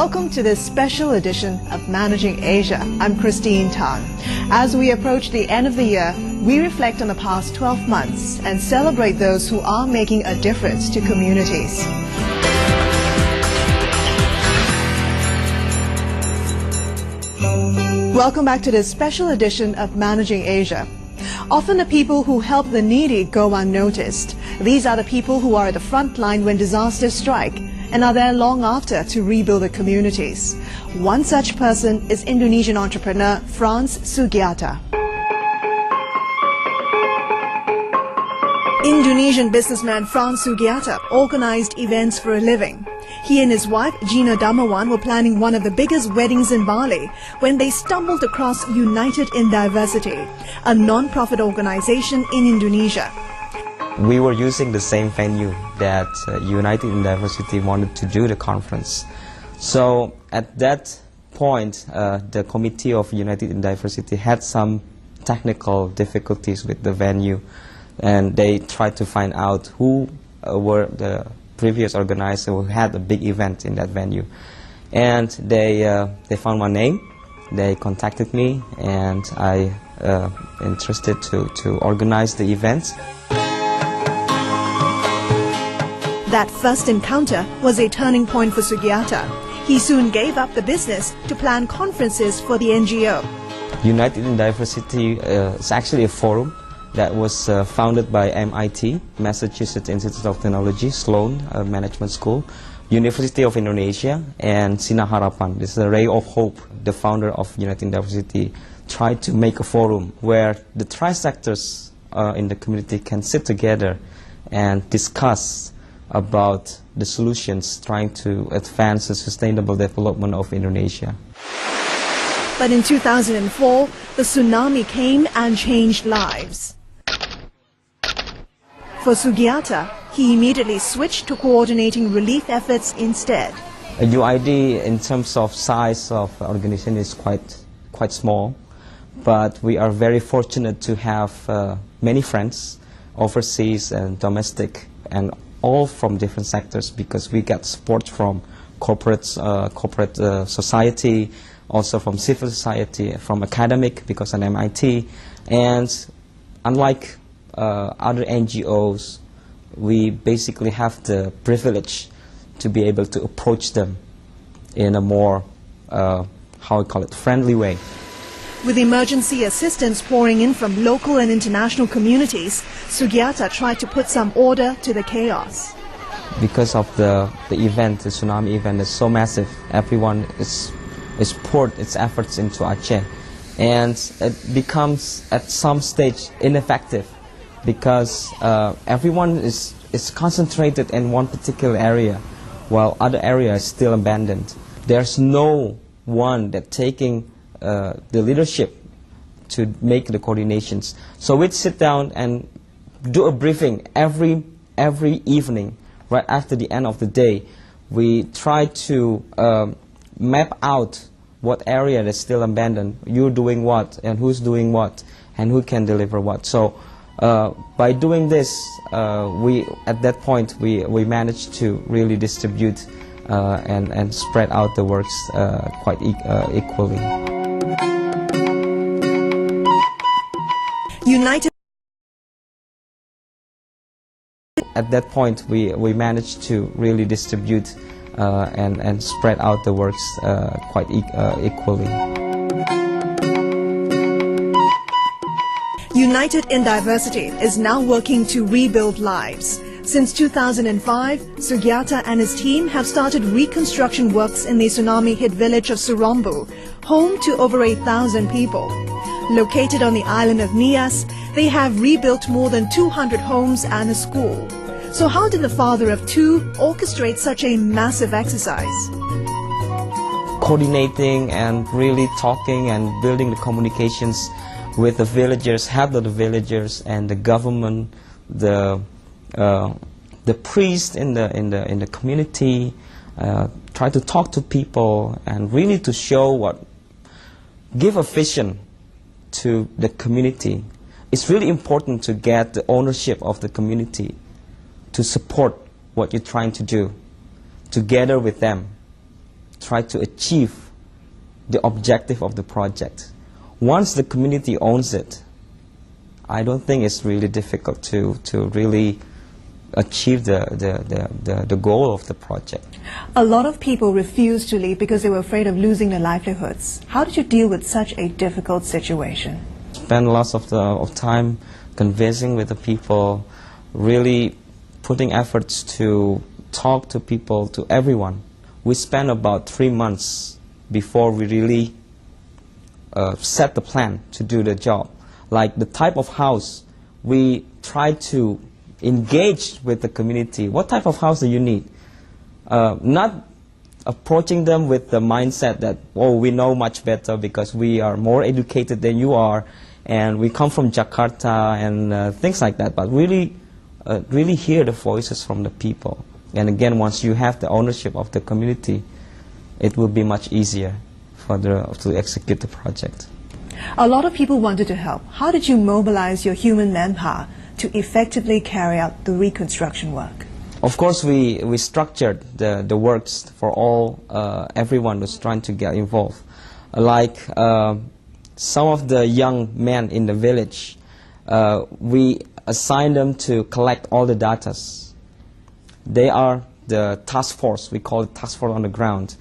Welcome to this special edition of Managing Asia. I'm Christine Tan. As we approach the end of the year, we reflect on the past 12 months and celebrate those who are making a difference to communities. Welcome back to this special edition of Managing Asia. Often the people who help the needy go unnoticed. These are the people who are at the front line when disasters strike and are there long after to rebuild the communities. One such person is Indonesian entrepreneur Frans Sugiarta. Indonesian businessman Frans Sugiarta organized events for a living. He and his wife Gina Damawan were planning one of the biggest weddings in Bali when they stumbled across United in Diversity, a non-profit organization in Indonesia. We were using the same venue that United in Diversity wanted to do the conference. So at that point, the committee of United in Diversity had some technical difficulties with the venue, and they tried to find out who were the previous organizers who had a big event in that venue. And they found my name, they contacted me, and I interested to organize the event. That first encounter was a turning point for Sugiarta. He soon gave up the business to plan conferences for the NGO. United in Diversity is actually a forum that was founded by MIT, Massachusetts Institute of Technology, Sloan Management School, University of Indonesia, and Sinar Harapan. This is a ray of hope. The founder of United in Diversity tried to make a forum where the tri-sectors in the community can sit together and discuss about the solutions trying to advance the sustainable development of Indonesia. But in 2004, the tsunami came and changed lives. For Sugiarta, he immediately switched to coordinating relief efforts instead. A UID in terms of size of organization is quite small, but we are very fortunate to have many friends overseas and domestic, and all from different sectors, because we get support from corporate society, also from civil society, from academic, because I'm MIT, and unlike other NGOs, we basically have the privilege to be able to approach them in a more, friendly way. With emergency assistance pouring in from local and international communities, Sugiarta tried to put some order to the chaos. Because of the event, the tsunami event is so massive, everyone is poured its efforts into Aceh. And it becomes at some stage ineffective because everyone is concentrated in one particular area while other areas is still abandoned. There's no one that taking the leadership to make the coordinations. So we'd sit down and do a briefing every evening, right after the end of the day. We try to map out what area is still abandoned, you're doing what, and who's doing what, and who can deliver what. So by doing this, at that point we managed to really distribute and spread out the works quite equally. United. At that point, we managed to really distribute and spread out the works quite equally. United in Diversity is now working to rebuild lives. Since 2005, Sugiarta and his team have started reconstruction works in the tsunami-hit village of Surombu, home to over 8,000 people. Located on the island of Nias, they have rebuilt more than 200 homes and a school. So how did the father of two orchestrate such a massive exercise? Coordinating and really talking and building the communications with the villagers, help the villagers and the government, the priest in the community, try to talk to people and really to show give a vision to the community. It's really important to get the ownership of the community to support what you're trying to do together with them. try to achieve the objective of the project. Once the community owns it, I don't think it's really difficult to really achieve the goal of the project. A lot of people refused to leave because they were afraid of losing their livelihoods. How did you deal with such a difficult situation? Spend lots of time conversing with the people, really putting efforts to talk to people, to everyone. We spent about 3 months before we really set the plan to do the job. Like the type of house, we tried to engage with the community. What type of house do you need? Not approaching them with the mindset that, oh, we know much better because we are more educated than you are and we come from Jakarta and things like that, but really hear the voices from the people. And again, once you have the ownership of the community, it will be much easier to execute the project. A lot of people wanted to help. How did you mobilize your human manpower to effectively carry out the reconstruction work? Of course, we structured the works for everyone who's trying to get involved. Like some of the young men in the village, we assigned them to collect all the data. They are the task force, we call it task force on the ground,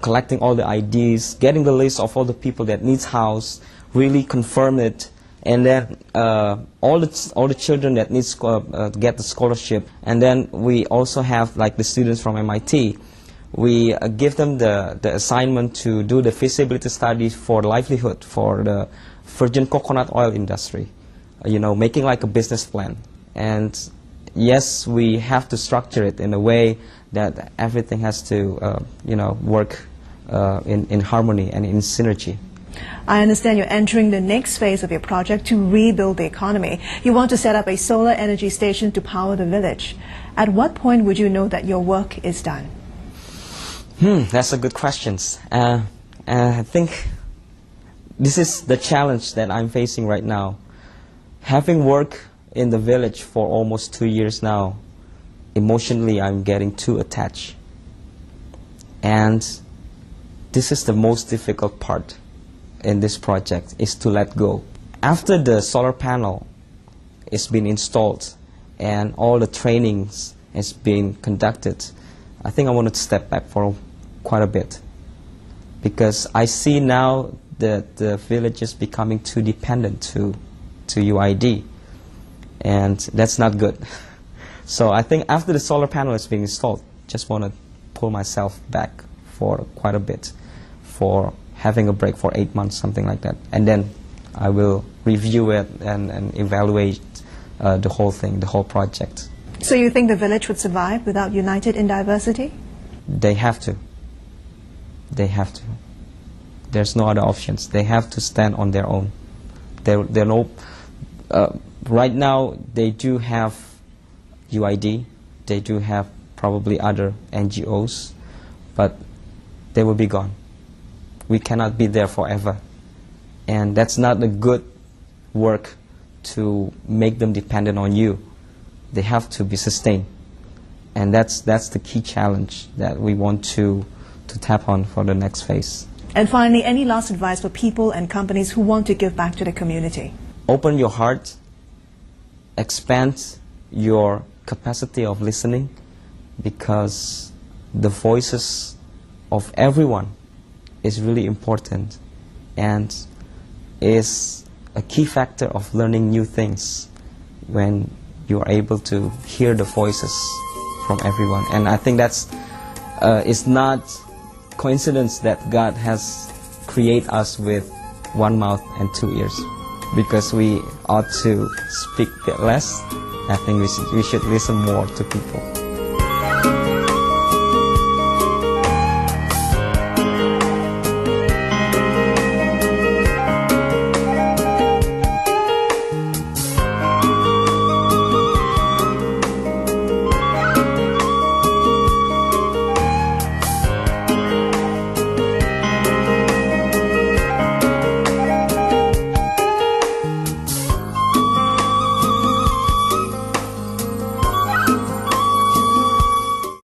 collecting all the IDs, getting the list of all the people that needs house, really confirm it, and then all the children that needs get the scholarship. And then we also have like the students from MIT. We give them the assignment to do the feasibility study for livelihood for the virgin coconut oil industry, making like a business plan. And yes, we have to structure it in a way that everything has to work in harmony and in synergy. I understand you're entering the next phase of your project to rebuild the economy. You want to set up a solar energy station to power the village. At what point would you know that your work is done? That's a good question. I think this is the challenge that I'm facing right now. Having worked in the village for almost 2 years now, emotionally I'm getting too attached. And this is the most difficult part in this project, is to let go. After the solar panel is been installed and all the trainings has been conducted, I think I want to step back for quite a bit, because I see now that the village is becoming too dependent to UID, and that's not good. So I think after the solar panel is being installed, just want to pull myself back for quite a bit, for having a break for 8 months, something like that. And then I will review it and evaluate the whole thing, the whole project. So you think the village would survive without United in Diversity? They have to. They have to. There's no other options. They have to stand on their own. Right now, they do have UID. They do have probably other NGOs, but they will be gone. We cannot be there forever. And that's not a good work to make them dependent on you. They have to be sustained. And that's the key challenge that we want to tap on for the next phase. And finally, any last advice for people and companies who want to give back to the community? Open your heart, expand your capacity of listening, because the voices of everyone is really important and is a key factor of learning new things when you are able to hear the voices from everyone. And I think that's it's not coincidence that God has created us with 1 mouth and 2 ears, because we ought to speak less. I think we should listen more to people.